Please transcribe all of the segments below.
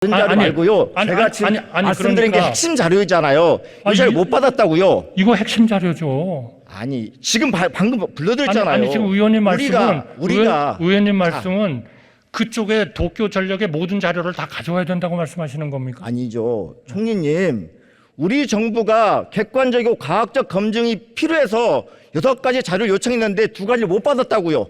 자료 말고요. 제가 지금 말씀드린 게 그러니까, 핵심 자료이잖아요. 이 자료 못 받았다고요. 이거 핵심 자료죠. 아니 지금 방금 불러드렸잖아요. 아니 지금 의원님 말씀은 의원님 자, 말씀은 그쪽에 도쿄 전력의 모든 자료를 다 가져와야 된다고 말씀하시는 겁니까? 아니죠. 총리님, 우리 정부가 객관적이고 과학적 검증이 필요해서 6가지 자료를 요청했는데 2가지를 못 받았다고요.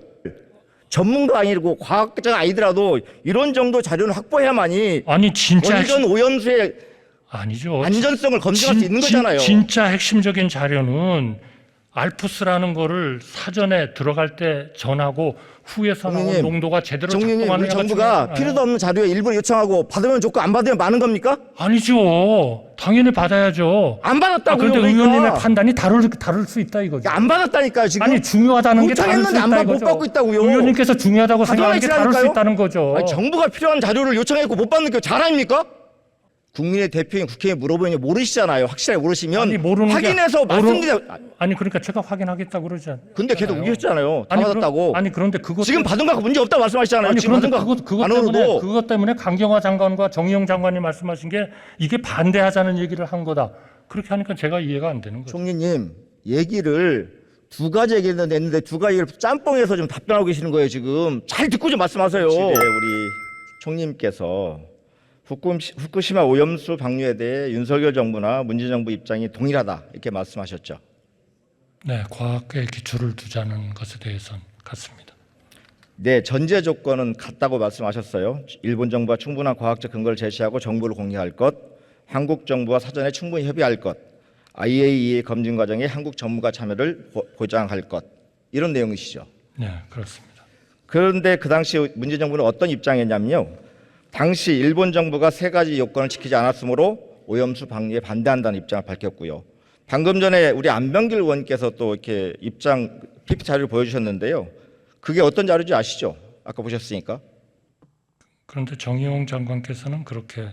전문가 아니고 과학자가 아니더라도 이런 정도 자료는 확보해야만이 아니 진짜 원전 오염수의 아니죠. 안전성을 검증할 수 있는 거잖아요. 진짜 핵심적인 자료는 알프스라는 거를 사전에 들어갈 때 전하고 후에서 나온 농도가 제대로 정리님, 우리 작동하느냐가 정부가 중요하잖아요. 필요도 없는 자료에 일부러 요청하고 받으면 좋고 안 받으면 많은 겁니까? 아니죠. 당연히 받아야죠. 안 받았다고요. 그런데 그러니까. 의원님의 판단이 다를 수 있다 이거죠. 안 받았다니까요 지금. 아니 중요하다는 게 다를 수 요청했는데 있다 못 이거죠. 받고 있다고요. 의원님께서 중요하다고 생각하는 게 다를 수 있다는 거죠. 아니, 정부가 필요한 자료를 요청했고 못 받는 게 자랑입니까? 국민의 대표인 국회에 물어보면 모르시잖아요. 확실하게 모르시면 아니, 모르는 확인해서 말씀드려. 아니 그러니까 제가 확인하겠다고 그러지 않아요. 근데 계속 우기셨잖아요. 다 받았다고. 아니 그런데 그것 지금 받은 거 문제 없다고 말씀하시잖아요. 아니 지금 그런데 받은 거 안 오르고. 그것 때문에 강경화 장관과 정의용 장관이 말씀하신 게 이게 반대하자는 얘기를 한 거다. 그렇게 하니까 제가 이해가 안 되는 거죠. 총리님 얘기를 2가지 얘기를 냈는데 2가지를 짬뽕해서 좀 답변하고 계시는 거예요. 지금 잘 듣고 좀 말씀하세요. 우리 총리님께서 후쿠시마 오염수 방류에 대해 윤석열 정부나 문재인 정부 입장이 동일하다 이렇게 말씀하셨죠. 네, 과학에 기초를 두자는 것에 대해서는 같습니다. 네, 전제 조건은 같다고 말씀하셨어요. 일본 정부가 충분한 과학적 근거를 제시하고 정보를 공개할 것, 한국 정부와 사전에 충분히 협의할 것, IAEA 검증 과정에 한국 전문가 참여를 보장할 것, 이런 내용이시죠. 네, 그렇습니다. 그런데 그 당시 문재인 정부는 어떤 입장이었냐면요. 당시 일본 정부가 3가지 요건을 지키지 않았으므로 오염수 방류에 반대한다는 입장을 밝혔고요. 방금 전에 우리 안병길 의원께서 또 이렇게 입장 PPT 자료를 보여주셨는데요. 그게 어떤 자료인지 아시죠? 아까 보셨으니까. 그런데 정의용 장관께서는 그렇게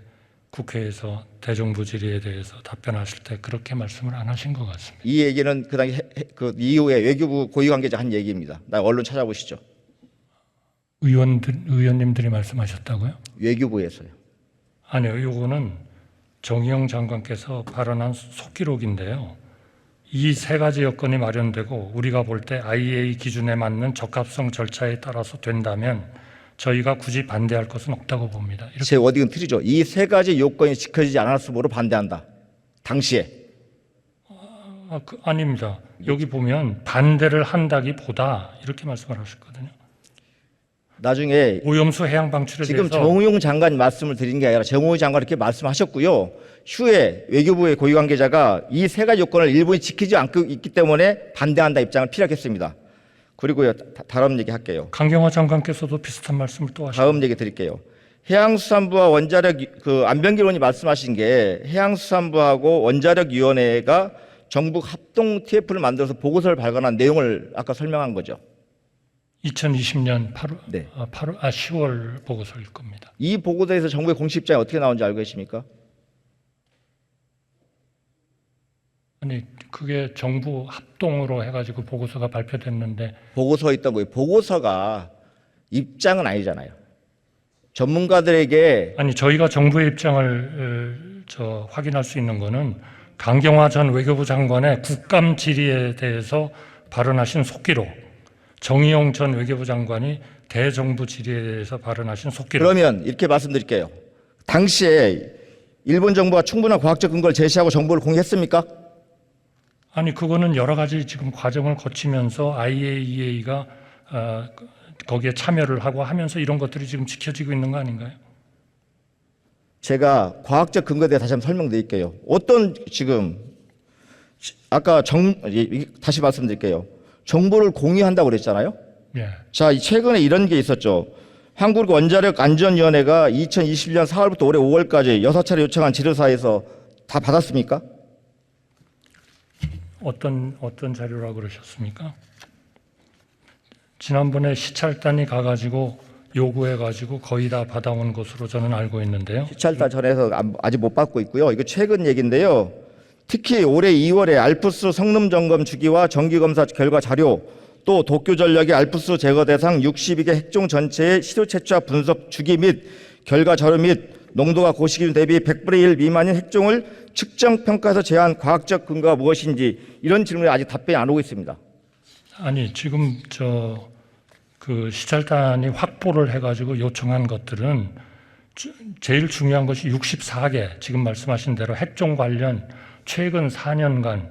국회에서 대정부 질의에 대해서 답변하실 때 그렇게 말씀을 안 하신 것 같습니다. 이 얘기는 그 당시 그 이후에 외교부 고위 관계자 한 얘기입니다. 나 언론 찾아보시죠. 의원님들이 말씀하셨다고요? 외교부에서요. 아니요, 요거는 정의용 장관께서 발언한 속기록인데요. 이 3가지 여건이 마련되고 우리가 볼 때 IAEA 기준에 맞는 적합성 절차에 따라서 된다면 저희가 굳이 반대할 것은 없다고 봅니다. 제 워딩은 틀리죠. 이 3가지 요건이 지켜지지 않았으므로 반대한다. 당시에. 아닙니다. 여기 보면 반대를 한다기보다 이렇게 말씀을 하셨거든요. 나중에 오염수 해양 방출에 지금 대해서 정우용 장관 말씀을 드린 게 아니라 정우용 장관 이렇게 말씀하셨고요. 후에 외교부의 고위 관계자가 이 3가지 요건을 일본이 지키지 않고 있기 때문에 반대한다 입장을 피력했습니다. 그리고요, 다음 얘기 할게요. 강경화 장관께서도 비슷한 말씀을 또 하셨습니다. 다음 얘기 드릴게요. 해양수산부와 원자력 안병길 의원이 말씀하신 게 해양수산부하고 원자력위원회가 정부 합동 TF를 만들어서 보고서를 발간한 내용을 아까 설명한 거죠. 2020년 8월, 네. 10월 보고서일 겁니다. 이 보고서에서 정부의 공식 입장이 어떻게 나오는지 알고 계십니까? 아니 그게 정부 합동으로 해가지고 보고서가 발표됐는데 보고서에 있던 거예요. 보고서가 입장은 아니잖아요. 전문가들에게 아니 저희가 정부의 입장을 확인할 수 있는 거는 강경화 전 외교부 장관의 국감 질의에 대해서 발언하신 속기록, 정의용 전 외교부 장관이 대정부 질의에 대해서 발언하신 속기록. 그러면 이렇게 말씀드릴게요. 당시에 일본 정부가 충분한 과학적 근거를 제시하고 정보를 공개했습니까? 아니 그거는 여러 가지 지금 과정을 거치면서 IAEA가 거기에 참여를 하고 하면서 이런 것들이 지금 지켜지고 있는 거 아닌가요? 제가 과학적 근거에 대해 다시 한번 설명드릴게요. 어떤 지금 아까 다시 말씀드릴게요. 정보를 공유한다고 그랬잖아요. 예. 자, 최근에 이런 게 있었죠. 한국 원자력 안전위원회가 2021년 4월부터 올해 5월까지 6차례 요청한 지도사에서 다 받았습니까? 어떤 자료라고 그러셨습니까? 지난번에 시찰단이 가가지고 요구해가지고 거의 다 받아온 것으로 저는 알고 있는데요. 시찰단 전에서 아직 못 받고 있고요. 이거 최근 얘기인데요. 특히 올해 2월에 알프스 성능 점검 주기와 정기 검사 결과 자료, 또 도쿄전력의 알프스 제거 대상 62개 핵종 전체의 시료 채취와 분석 주기 및 결과 자료 및 농도가 고시기준 대비 100분의 1 미만인 핵종을 측정 평가해서 제한 과학적 근거가 무엇인지 이런 질문에 아직 답변이 안 오고 있습니다. 아니 지금 그 시찰단이 확보를 해가지고 요청한 것들은 제일 중요한 것이 64개 지금 말씀하신 대로 핵종 관련 최근 4년간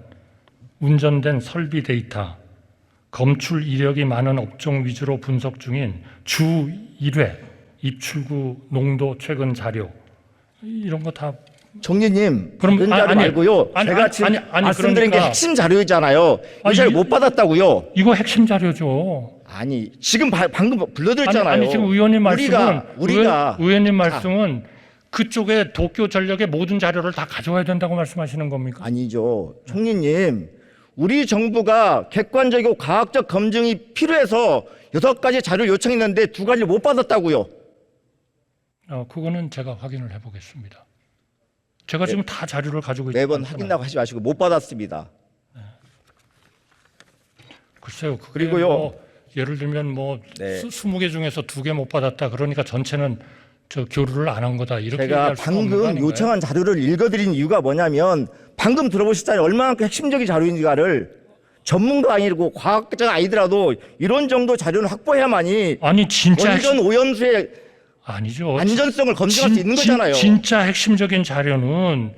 운전된 설비 데이터, 검출 이력이 많은 업종 위주로 분석 중인 주 1회 입출구 농도 최근 자료 이런 거 다. 총리님, 그럼 그런 자료 말고요. 제가 지금 말씀드린 게 핵심 자료이잖아요. 이 자료 못 받았다고요. 이거 핵심 자료죠. 아니 지금 방금 불러드렸잖아요. 아니 지금 의원님 말씀은 의원님 자, 말씀은 그쪽에 도쿄 전력의 모든 자료를 다 가져와야 된다고 말씀하시는 겁니까? 아니죠. 총리님, 우리 정부가 객관적이고 과학적 검증이 필요해서 6가지 자료를 요청했는데 2가지를 못 받았다고요. 그거는 제가 확인을 해보겠습니다. 제가 지금 다 자료를 가지고 있지 매번 않잖아요. 확인하고 하지 마시고 못 받았습니다. 글쎄요. 그리고요. 뭐 예를 들면 뭐 네. 20개 중에서 2개 못 받았다. 그러니까 전체는 교류를 안 한 거다. 이렇게 제가 얘기할 수가 없는 거 방금 아닌가요? 요청한 자료를 읽어드린 이유가 뭐냐면 방금 들어보셨잖아요. 얼마나 핵심적인 자료인지를 전문가 아니고 과학자가 아니더라도 이런 정도 자료는 확보해야만이 아니 진짜 원전 오염수의 아니죠. 안전성을 검증할 수 있는 거잖아요. 진짜 핵심적인 자료는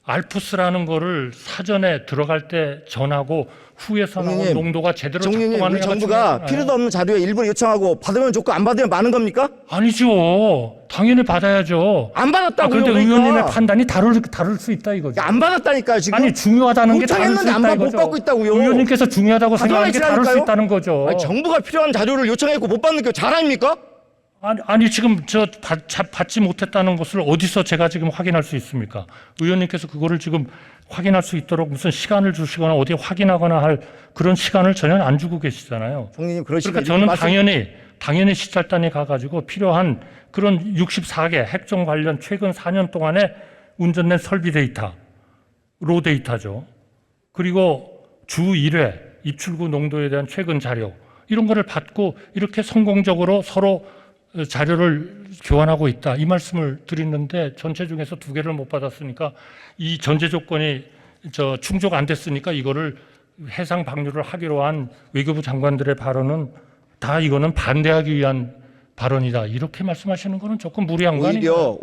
알프스라는 거를 사전에 들어갈 때 전하고 후에서 나온 정리님, 농도가 제대로 정리님, 작동하는 우리 정부가 필요도 없는 자료에 일부러 요청하고 받으면 좋고 안 받으면 많은 겁니까? 아니죠. 당연히 받아야죠. 안 받았다고요. 그런데 그러니까. 의원님의 판단이 다를 수 있다 이거죠. 안 받았다니까요 지금. 아니 중요하다는 게 다를 수 요청했는데 있다 못 이거죠. 받고 있다고요. 의원님께서 중요하다고 생각하는 게 다를 수 가져와야지라니까요. 있다는 거죠. 아니, 정부가 필요한 자료를 요청했고 못 받는 게 자랑입니까? 아니 지금 받지 못했다는 것을 어디서 제가 지금 확인할 수 있습니까? 의원님께서 그거를 지금 확인할 수 있도록 무슨 시간을 주시거나 어디 확인하거나 할 그런 시간을 전혀 안 주고 계시잖아요. 총리님 그러시면 그러니까 저는 당연히 시찰단에 가가지고 필요한 그런 64개 핵종 관련 최근 4년 동안에 운전된 설비 데이터, 로 데이터죠. 그리고 주 1회 입출구 농도에 대한 최근 자료 이런 거를 받고 이렇게 성공적으로 서로 자료를 교환하고 있다 이 말씀을 드리는데 전체 중에서 2개를 못 받았으니까 이 전제 조건이 충족 안 됐으니까 이거를 해상 방류를 하기로 한 외교부 장관들의 발언은 다 이거는 반대하기 위한 발언이다 이렇게 말씀하시는 거는 조금 무리한 거 아닌가요?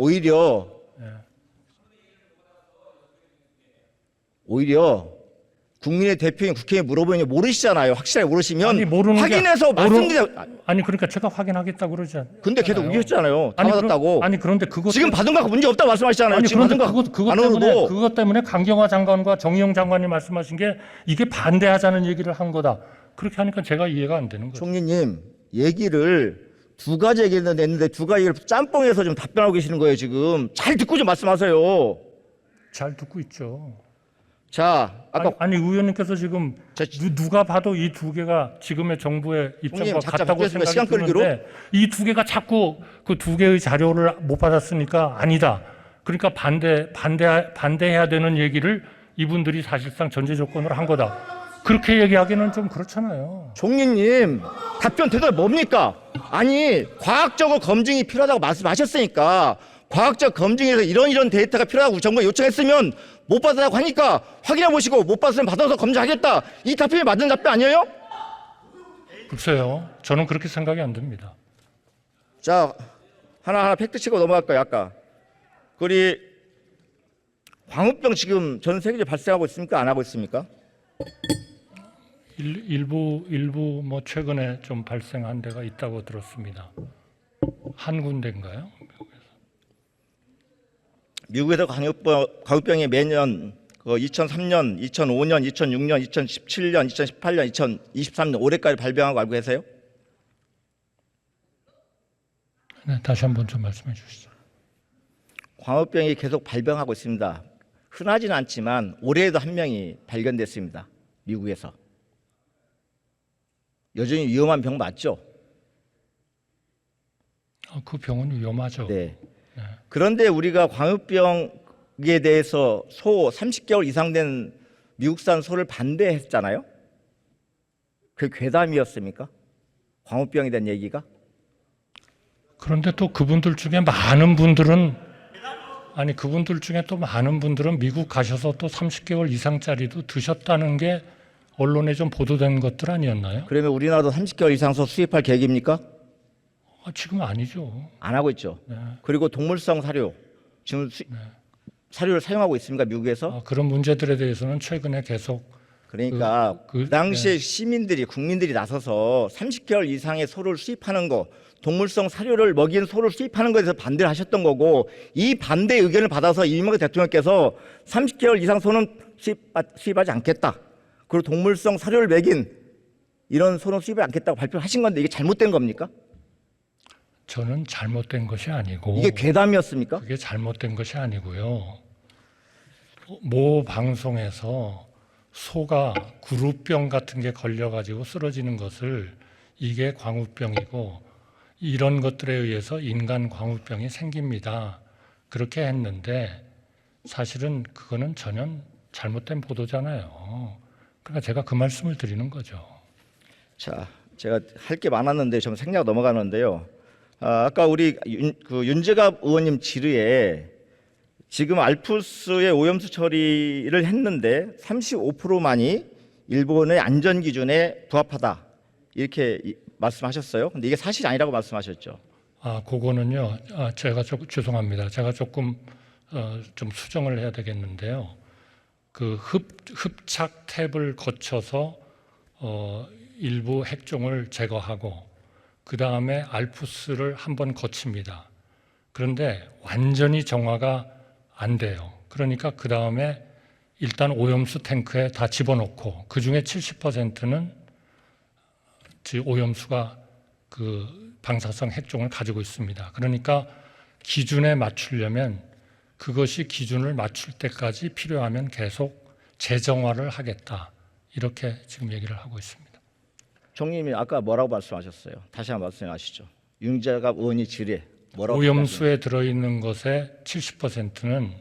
오히려 국민의 대표인 국회에 물어보니 모르시잖아요. 확실하게 모르시면 아니, 모르는 게 확인해서 말씀드려. 아니 그러니까 제가 확인하겠다고 그러지 않아요. 근데 계속 우기셨잖아요. 다 받았다고. 그런데 그것 지금 받은 거 문제 없다고 말씀하시잖아요. 아니 지금 그런데 받은 거 그것 때문에 강경화 장관과 정의용 장관이 말씀하신 게 이게 반대하자는 얘기를 한 거다. 그렇게 하니까 제가 이해가 안 되는 거죠. 총리님 얘기를 2가지 얘기를 냈는데 2가지를 짬뽕해서 좀 답변하고 계시는 거예요. 지금 잘 듣고 좀 말씀하세요. 잘 듣고 있죠. 자, 아까 아니 의원님께서 지금 누가 봐도 이 2개가 지금의 정부의 입장과 같다고 생각이 드는데 이 2개가 자꾸 그 2개의 자료를 못 받았으니까 아니다. 그러니까 반대해야 되는 얘기를 이분들이 사실상 전제 조건으로 한 거다. 그렇게 얘기하기는 좀 그렇잖아요. 총리님 답변 대답 뭡니까? 아니 과학적으로 검증이 필요하다고 말씀하셨으니까 과학적 검증에서 이런 데이터가 필요하다고 정부가 요청했으면 못 받았다고 하니까 확인해 보시고 못 받았으면 받아서 검증하겠다. 이 답변이 맞는 답변 아니에요? 글쎄요. 저는 그렇게 생각이 안 듭니다. 자, 하나하나 팩트 치고 넘어갈 거예요. 아까 우리 광우병 지금 전 세계적으로 발생하고 있습니까? 안 하고 있습니까? 일부 뭐 최근에 좀 발생한 데가 있다고 들었습니다. 한 군데인가요? 미국에서 광우병이 매년 2003년, 2005년, 2006년, 2017년, 2018년, 2023년 올해까지 발병하고 알고 계세요? 네, 다시 한번 좀 말씀해 주시죠. 광우병이 계속 발병하고 있습니다. 흔하지는 않지만 올해에도 1명이 발견됐습니다. 미국에서. 여전히 위험한 병 맞죠? 그 병은 위험하죠. 네. 그런데 우리가 광우병에 대해서 소 30개월 이상 된 미국산 소를 반대했잖아요. 그게 괴담이었습니까? 광우병에 대한 얘기가? 그런데 또 그분들 중에 많은 분들은 아니 그분들 중에 또 많은 분들은 미국 가셔서 또 30개월 이상짜리도 드셨다는 게 언론에 좀 보도된 것들 아니었나요? 그러면 우리나라도 30개월 이상서 수입할 계획입니까? 지금 아니죠. 안 하고 있죠. 네. 그리고 동물성 사료 지금 사료를 사용하고 있습니까? 미국에서? 그런 문제들에 대해서는 최근에 계속 그러니까 그 당시에 시민들이 국민들이 나서서 30개월 이상의 소를 수입하는 거, 동물성 사료를 먹인 소를 수입하는 것에 대해서 반대를 하셨던 거고, 이 반대 의견을 받아서 이명박 대통령께서 30개월 이상 소는 수입하지 않겠다. 그리고 동물성 사료를 먹인 이런 소는 수입하지 않겠다고 발표하신 건데, 이게 잘못된 겁니까? 저는 잘못된 것이 아니고 이게 괴담이었습니까? 그게 잘못된 것이 아니고요. 모 방송에서 소가 구루병 같은 게 걸려가지고 쓰러지는 것을 이게 광우병이고 이런 것들에 의해서 인간 광우병이 생깁니다. 그렇게 했는데 사실은 그거는 전혀 잘못된 보도잖아요. 그러니까 제가 그 말씀을 드리는 거죠. 자, 제가 할 게 많았는데 좀 생략 넘어가는데요. 아까 우리 윤재갑 의원님 질의에 지금 알프스의 오염수 처리를 했는데 35%만이 일본의 안전 기준에 부합하다 이렇게 말씀하셨어요. 근데 이게 사실이 아니라고 말씀하셨죠. 그거는요. 제가 죄송합니다. 제가 조금 좀 수정을 해야 되겠는데요. 그 흡착 탭을 거쳐서 일부 핵종을 제거하고 그 다음에 알프스를 한번 거칩니다. 그런데 완전히 정화가 안 돼요. 그러니까 그 다음에 일단 오염수 탱크에 다 집어넣고 그 중에 70%는 오염수가 그 방사성 핵종을 가지고 있습니다. 그러니까 기준에 맞추려면 그것이 기준을 맞출 때까지 필요하면 계속 재정화를 하겠다. 이렇게 지금 얘기를 하고 있습니다. 총리님이 아까 뭐라고 말씀하셨어요? 다시 한번 말씀하시죠. 윤재갑 의원이 질의에 뭐라고 오염수에 들어있는 것의 70%는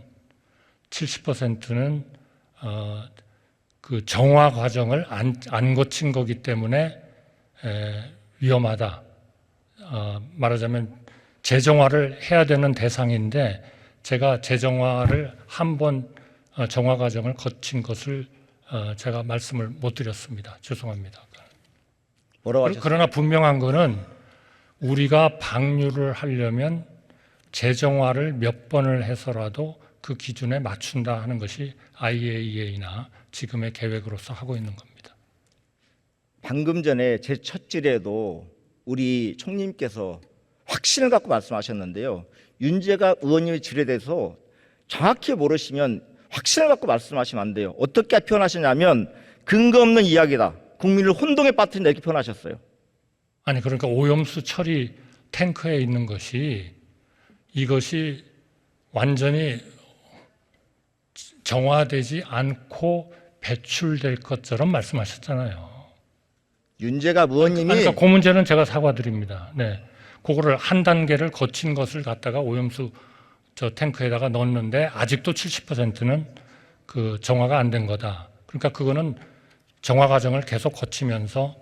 그 정화 과정을 안 거친 거기 때문에 위험하다. 말하자면 재정화를 해야 되는 대상인데 제가 재정화를 한번 정화 과정을 거친 것을 제가 말씀을 못 드렸습니다. 죄송합니다. 뭐라고 하셨어요? 그러나 분명한 거는 우리가 방류를 하려면 재정화를 몇 번을 해서라도 그 기준에 맞춘다 하는 것이 IAEA나 지금의 계획으로서 하고 있는 겁니다. 방금 전에 제 첫 질에도 우리 총리님께서 확신을 갖고 말씀하셨는데요. 윤재갑 의원님의 질에 대해서 정확히 모르시면 확신을 갖고 말씀하시면 안 돼요. 어떻게 표현하셨냐면 근거 없는 이야기다. 국민을 혼동에 빠뜨린다 이렇게 표현하셨어요. 아니 그러니까 오염수 처리 탱크에 있는 것이 이것이 완전히 정화되지 않고 배출될 것처럼 말씀하셨잖아요. 윤재갑 의원님이 그러니까 그 문제는 제가 사과드립니다. 네, 그거를 한 단계를 거친 것을 갖다가 오염수 저 탱크에다가 넣었는데 아직도 70%는 그 정화가 안 된 거다. 그러니까 그거는 정화 과정을 계속 거치면서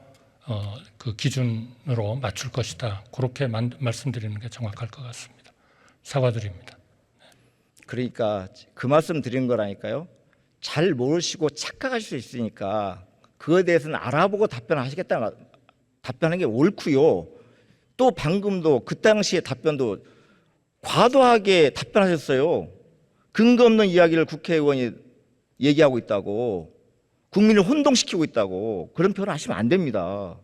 그 기준으로 맞출 것이다. 그렇게 말씀드리는 게 정확할 것 같습니다. 사과드립니다. 그러니까 그 말씀 드린 거라니까요. 잘 모르시고 착각하실 수 있으니까 그거에 대해서는 알아보고 답변하는 게 옳고요. 또 방금도 그 당시의 답변도 과도하게 답변하셨어요. 근거 없는 이야기를 국회의원이 얘기하고 있다고, 국민을 혼동시키고 있다고 그런 표현을 하시면 안 됩니다.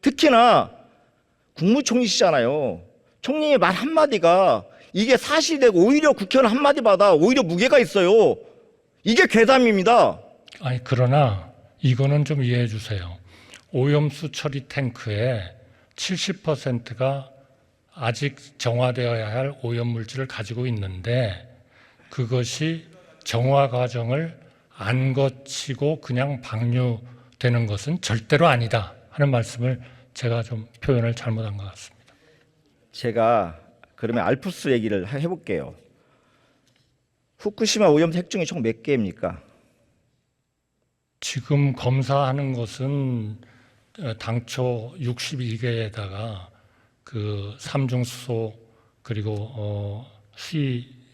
특히나 국무총리시잖아요. 총리의 말 한마디가 이게 사실이 되고 오히려 국회의원 한마디마다 오히려 무게가 있어요. 이게 괴담입니다. 아니 그러나 이거는 좀 이해해 주세요. 오염수 처리 탱크에 70%가 아직 정화되어야 할 오염물질을 가지고 있는데 그것이 정화 과정을 안 거치고 그냥 방류되는 것은 절대로 아니다 하는 말씀을 제가 좀 표현을 잘못한 것 같습니다. 제가 그러면 알프스 얘기를 해볼게요. 후쿠시마 오염수 핵종이 총 몇 개입니까? 지금 검사하는 것은 당초 62개에다가 그 삼중수소 그리고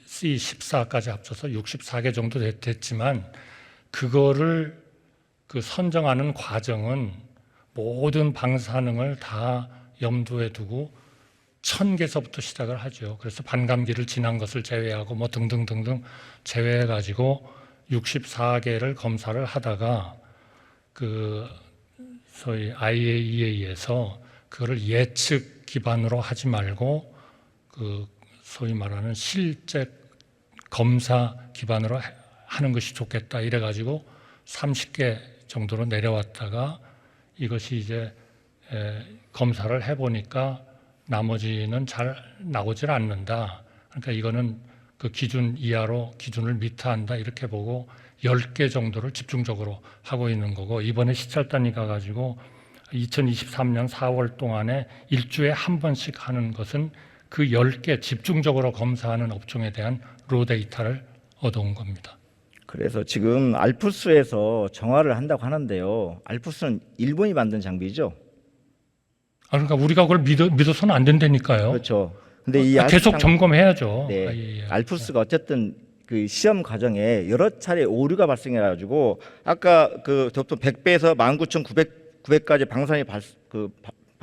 C14까지 합쳐서 64개 정도 됐지만 그거를 그 선정하는 과정은 모든 방사능을 다 염두에 두고 1000개서부터 시작을 하죠. 그래서 반감기를 지난 것을 제외하고 뭐 등등등등 제외해 가지고 64개를 검사를 하다가 그 소위 IAEA에서 그거를 예측 기반으로 하지 말고 그 소위 말하는 실제 검사 기반으로 하는 것이 좋겠다 이래 가지고 30개 정도로 내려왔다가 이것이 이제 검사를 해보니까 나머지는 잘 나오질 않는다. 그러니까 이거는 그 기준 이하로 기준을 미타한다 이렇게 보고 10개 정도를 집중적으로 하고 있는 거고, 이번에 시찰단이 가가지고 2023년 4월 동안에 일주에 한 번씩 하는 것은 그 10개 집중적으로 검사하는 업종에 대한 로 데이터를 얻어온 겁니다. 그래서 지금 알프스에서 정화를 한다고 하는데요. 알프스는 일본이 만든 장비죠. 그러니까 우리가 그걸 믿어서는 안 된다니까요. 그렇죠. 근데 이 계속 점검해야죠. 네, 알프스가 어쨌든 그 시험 과정에 여러 차례 오류가 발생해가지고 아까 그 보통 100배에서 19,900까지 방사능이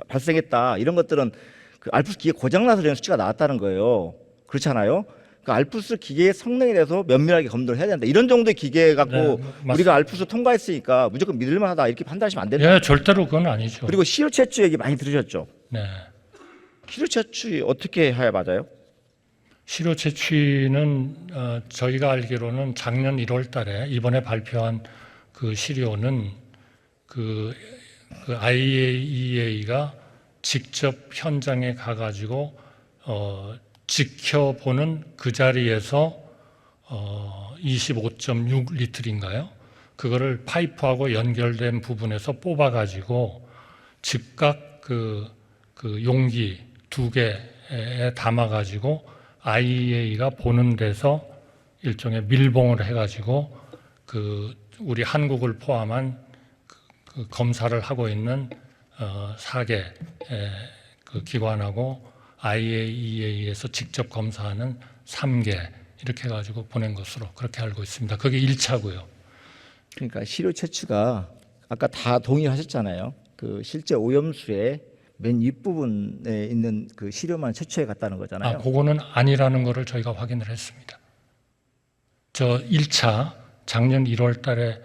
발생했다 이런 것들은 그 알프스 기계 고장나서 이런 수치가 나왔다는 거예요. 그렇잖아요. 그 알프스 기계의 성능에 대해서 면밀하게 검토를 해야 된다. 이런 정도의 기계 갖고 우리가 알프스 통과했으니까 무조건 믿을만하다 이렇게 판단하시면 안 된다. 예, 절대로 그건 아니죠. 그리고 시료 채취 얘기 많이 들으셨죠? 네. 시료 채취 어떻게 해야 맞아요? 시료 채취는 저희가 알기로는 작년 1월 달에 이번에 발표한 그 시료는 그 IAEA가 직접 현장에 가가지고 지켜보는 그 자리에서 25.6 리틀인가요? 그거를 파이프하고 연결된 부분에서 뽑아가지고 즉각 그 용기 2개에 담아가지고 IAEA가 보는 데서 일종의 밀봉을 해가지고 그 우리 한국을 포함한 그 검사를 하고 있는 4개 그 기관하고 IAEA에서 직접 검사하는 3개 이렇게 해가지고 보낸 것으로 그렇게 알고 있습니다. 그게 1차고요. 그러니까 시료 채취가 아까 다 동의하셨잖아요. 그 실제 오염수의 맨 윗부분에 있는 그 시료만 채취해 갔다는 거잖아요. 그거는 아니라는 거를 저희가 확인을 했습니다. 저 1차 작년 1월 달에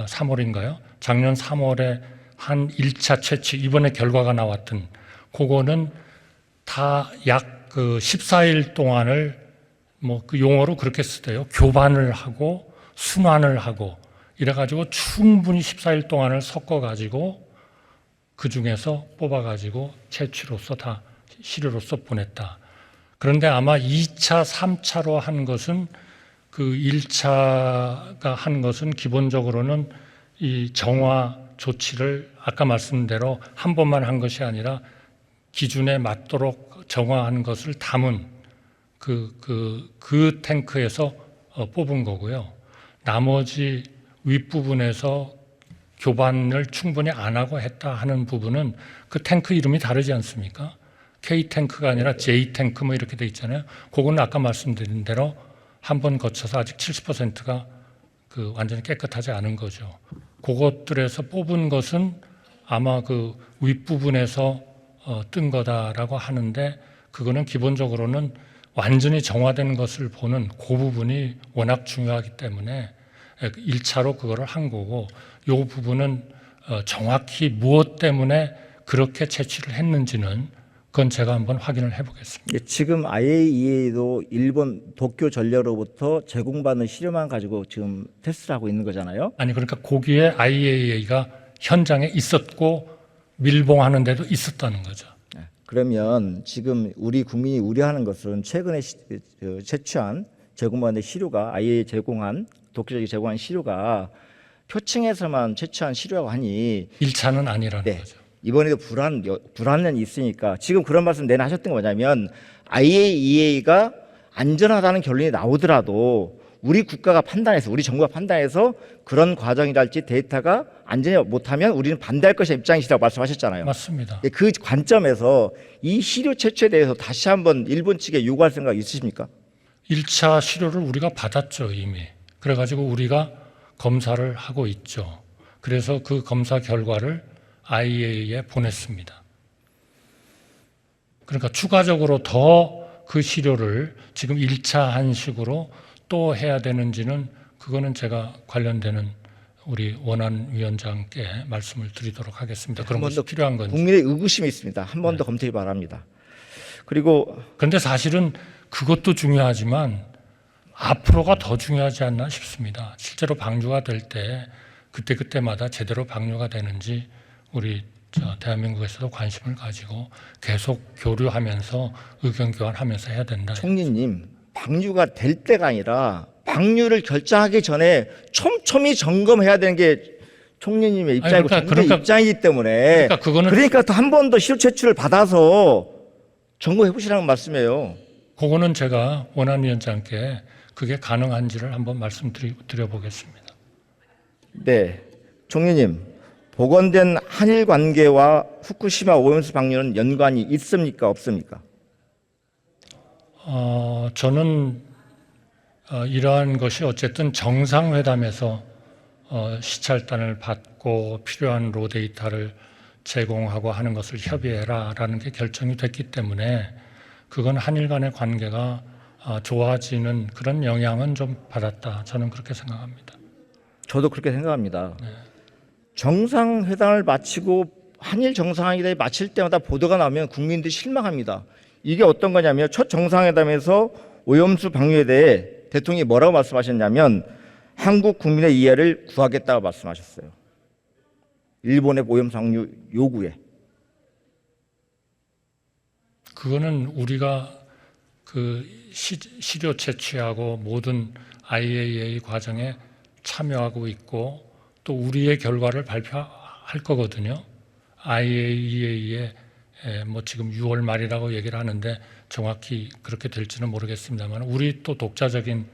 3월인가요? 작년 3월에 한 1차 채취 이번에 결과가 나왔던 그거는 다 약 그 14일 동안을 뭐 그 용어로 그렇게 쓰대요. 교반을 하고 순환을 하고 이래가지고 충분히 14일 동안을 섞어가지고 그 중에서 뽑아가지고 채취로서 다 시료로서 보냈다. 그런데 아마 2차, 3차로 한 것은 그 1차가 한 것은 기본적으로는 이 정화 조치를 아까 말씀한 대로 한 번만 한 것이 아니라 기준에 맞도록 정화한 것을 담은 그 탱크에서 뽑은 거고요. 나머지 윗부분에서 교반을 충분히 안 하고 했다 하는 부분은 그 탱크 이름이 다르지 않습니까? K 탱크가 아니라 J 탱크 뭐 이렇게 돼 있잖아요. 그거는 아까 말씀드린 대로 한 번 거쳐서 아직 70%가 그 완전히 깨끗하지 않은 거죠. 그것들에서 뽑은 것은 아마 그 윗부분에서 뜬 거다라고 하는데 그거는 기본적으로는 완전히 정화된 것을 보는 그 부분이 워낙 중요하기 때문에 1차로 그거를 한 거고 이 부분은 정확히 무엇 때문에 그렇게 채취를 했는지는 그건 제가 한번 확인을 해보겠습니다. 지금 IAEA도 일본 도쿄 전력으로부터 제공받는 시료만 가지고 지금 테스트를 하고 있는 거잖아요. 아니 그러니까 거기에 IAEA가 현장에 있었고 밀봉하는 데도 있었다는 거죠. 그러면 지금 우리 국민이 우려하는 것은 최근에 채취한 제공받는 시료가 IAEA 제공한 독자적이 제공한 시료가 표층에서만 채취한 시료라고 하니 1차는 아니라는 거죠. 이번에도 불안은 있으니까 지금 그런 말씀 내내 하셨던 게 뭐냐면 IAEA가 안전하다는 결론이 나오더라도 우리 국가가 판단해서 우리 정부가 판단해서 그런 과정이랄지 데이터가 안전히 못하면 우리는 반대할 것이 입장이시라고 말씀하셨잖아요. 맞습니다. 그 관점에서 이 시료 채취에 대해서 다시 한번 일본 측에 요구할 생각 있으십니까? 1차 시료를 우리가 받았죠, 이미. 그래가지고 우리가 검사를 하고 있죠. 그래서 그 검사 결과를 IAEA에 보냈습니다. 그러니까 추가적으로 더 그 시료를 지금 1차 한식으로 또 해야 되는지는 그거는 제가 관련되는 우리 원안위원장께 말씀을 드리도록 하겠습니다. 그런 것이 필요한 건지. 국민의 의구심이 있습니다. 한 번 더 검토해 바랍니다. 그리고 그런데 사실은 그것도 중요하지만 앞으로가 더 중요하지 않나 싶습니다. 실제로 방류가 될 때 그때그때마다 제대로 방류가 되는지 우리 대한민국에서도 관심을 가지고 계속 교류하면서 의견 교환하면서 해야 된다. 총리님, 방류가 될 때가 아니라 방류를 결정하기 전에 촘촘히 점검해야 되는 게 총리님의 입장이고 정부의 입장이기 때문에 그러니까 또 한 번 더 시효 채취를 받아서 점검해 보시라는 말씀이에요. 그거는 제가 원안위원장께 그게 가능한지를 한번 말씀드려보겠습니다. 네, 총리님, 복원된 한일 관계와 후쿠시마 오염수 방류는 연관이 있습니까, 없습니까? 저는 이러한 것이 어쨌든 정상회담에서 시찰단을 받고 필요한 로 데이터를 제공하고 하는 것을 협의해라라는 게 결정이 됐기 때문에 그건 한일 간의 관계가 좋아지는 그런 영향은 좀 받았다. 저는 그렇게 생각합니다. 저도 그렇게 생각합니다. 네. 정상회담을 마치고 한일 정상회담이 마칠 때마다 보도가 나오면 국민들이 실망합니다. 이게 어떤 거냐면 첫 정상회담에서 오염수 방류에 대해 대통령이 뭐라고 말씀하셨냐면 한국 국민의 이해를 구하겠다고 말씀하셨어요. 일본의 오염수 방류 요구에. 그거는 우리가 그 시료 채취하고 모든 IAEA 과정에 참여하고 있고 또 우리의 결과를 발표할 거거든요. IAEA에 뭐 지금 6월 말이라고 얘기를 하는데 정확히 그렇게 될지는 모르겠습니다만 우리 또 독자적인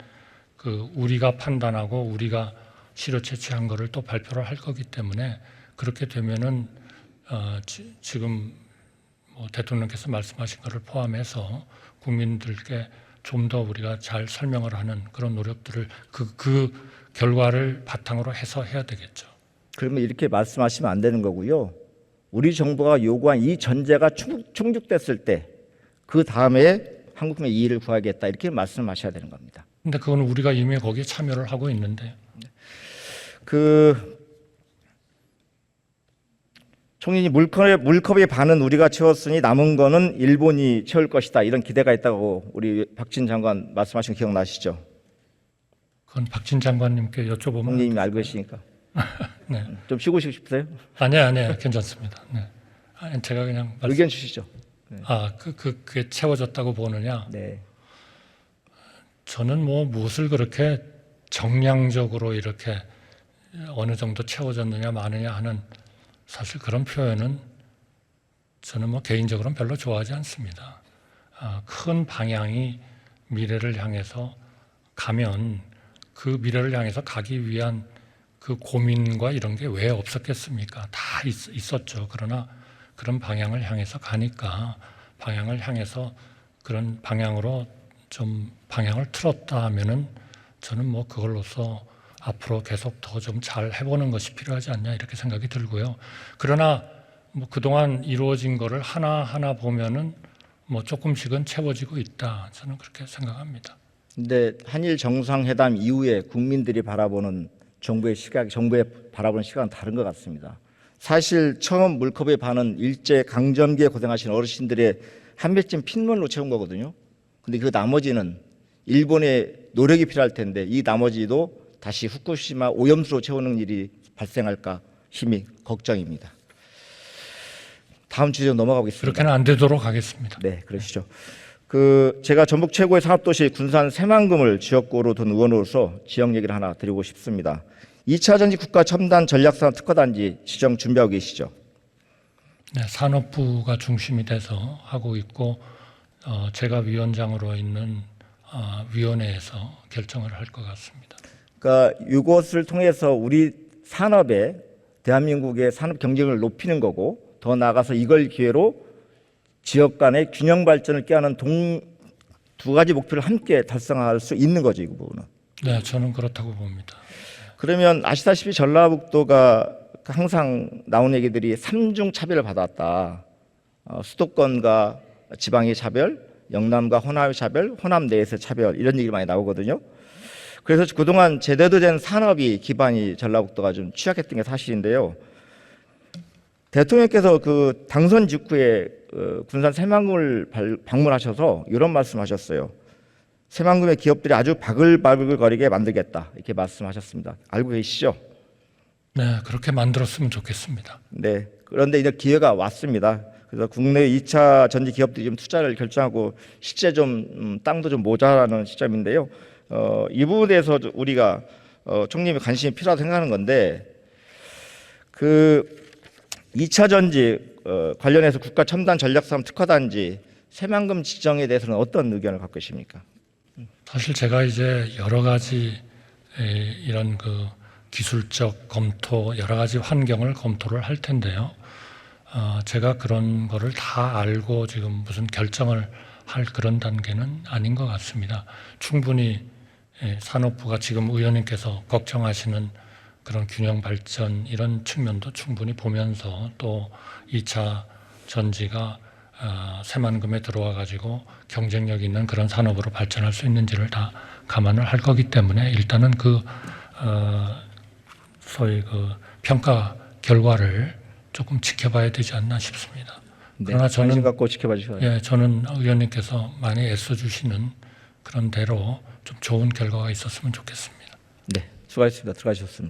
그 우리가 판단하고 우리가 시료 채취한 거를 또 발표를 할 거기 때문에 그렇게 되면은 지금 뭐 대통령께서 말씀하신 것을 포함해서 국민들께 좀 더 우리가 잘 설명을 하는 그런 노력들을 그 결과를 바탕으로 해서 해야 되겠죠. 그러면 이렇게 말씀하시면 안 되는 거고요. 우리 정부가 요구한 이 전제가 충족됐을 때 그 다음에 한국의 이의를 구하겠다 이렇게 말씀하셔야 되는 겁니다. 근데 그건 우리가 이미 거기에 참여를 하고 있는데. 총리님 물컵의 반은 우리가 채웠으니 남은 거는 일본이 채울 것이다 이런 기대가 있다고 우리 박진 장관 말씀하신 거 기억나시죠? 그건 박진 장관님께 여쭤보면. 총리님이 알고 계시니까. 네. 좀 쉬고 싶으세요? 아니요, 괜찮습니다. 네. 제가 그냥 의견 주시죠. 네. 그게 채워졌다고 보느냐? 네. 저는 뭐 무엇을 그렇게 정량적으로 이렇게 어느 정도 채워졌느냐 마느냐 하는 사실 그런 표현은 저는 뭐 개인적으로는 별로 좋아하지 않습니다. 큰 방향이 미래를 향해서 가면 그 미래를 향해서 가기 위한 그 고민과 이런 게 왜 없었겠습니까? 다 있었죠. 그러나 그런 방향을 향해서 가니까 방향을 향해서 그런 방향으로 좀 방향을 틀었다 하면은 저는 뭐 그걸로서 앞으로 계속 더 좀 잘 해보는 것이 필요하지 않냐 이렇게 생각이 들고요. 그러나 뭐 그동안 이루어진 거를 하나하나 보면은 뭐 조금씩은 채워지고 있다. 저는 그렇게 생각합니다. 근데 한일 정상회담 이후에 국민들이 바라보는 정부의 바라보는 시각은 다른 것 같습니다. 사실 처음 물컵의 반은 일제 강점기에 고생하신 어르신들의 한 맺힌 핏물로 채운 거거든요. 근데 그 나머지는 일본의 노력이 필요할 텐데 이 나머지도 다시 후쿠시마 오염수로 채우는 일이 발생할까 심히 걱정입니다. 다음 주제 넘어가겠습니다. 그렇게는 안 되도록 하겠습니다. 네, 그러시죠. 제가 전북 최고의 산업도시 군산 새만금을 지역구로 둔 의원으로서 지역 얘기를 하나 드리고 싶습니다. 2차 전지 국가 첨단 전략산업 특화단지 지정 준비하고 계시죠? 네, 산업부가 중심이 돼서 하고 있고 제가 위원장으로 있는 위원회에서 결정을 할 것 같습니다. 그러니까 이것을 통해서 우리 산업에 대한민국의 산업 경쟁을 높이는 거고 더 나아가서 이걸 기회로 지역 간의 균형 발전을 꾀하는 두 가지 목표를 함께 달성할 수 있는 거죠, 이 부분은. 네, 저는 그렇다고 봅니다. 그러면 아시다시피 전라북도가 항상 나온 얘기들이 삼중 차별을 받았다. 수도권과 지방의 차별, 영남과 호남의 차별, 호남 내에서의 차별 이런 얘기 많이 나오거든요. 그래서 그동안 제대로 된 산업이 기반이 전라북도가 좀 취약했던 게 사실인데요. 대통령께서 그 당선 직후에 군산 새만금을 방문하셔서 이런 말씀하셨어요. 새만금의 기업들이 아주 바글바글거리게 만들겠다 이렇게 말씀하셨습니다. 알고 계시죠? 네, 그렇게 만들었으면 좋겠습니다. 네. 그런데 이제 기회가 왔습니다. 그래서 국내 2차 전지 기업들이 좀 투자를 결정하고 실제 좀 땅도 좀 모자라는 시점인데요. 이 부분에 대해서 우리가 총리님의 관심이 필요하다고 생각하는 건데 그 2차 전지 관련해서 국가 첨단 전략사업 특화단지 새만금 지정에 대해서는 어떤 의견을 갖고 계십니까? 사실 제가 이제 여러 가지 이런 그 기술적 검토, 여러 가지 환경을 검토를 할 텐데요. 제가 그런 거를 다 알고 지금 무슨 결정을 할 그런 단계는 아닌 것 같습니다. 충분히 산업부가 지금 의원님께서 걱정하시는 그런 균형 발전 이런 측면도 충분히 보면서 또 2차 전지가 새만금에 들어와 가지고 경쟁력 있는 그런 산업으로 발전할 수 있는지를 다 감안을 할 거기 때문에 일단은 그 소위 그 평가 결과를 조금 지켜봐야 되지 않나 싶습니다. 그러나 관심 저는 갖고 지켜봐 주셔야 예, 저는 의원님께서 많이 애써주시는 그런 대로 좀 좋은 결과가 있었으면 좋겠습니다. 네, 수고하셨습니다. 들어가셨습니다.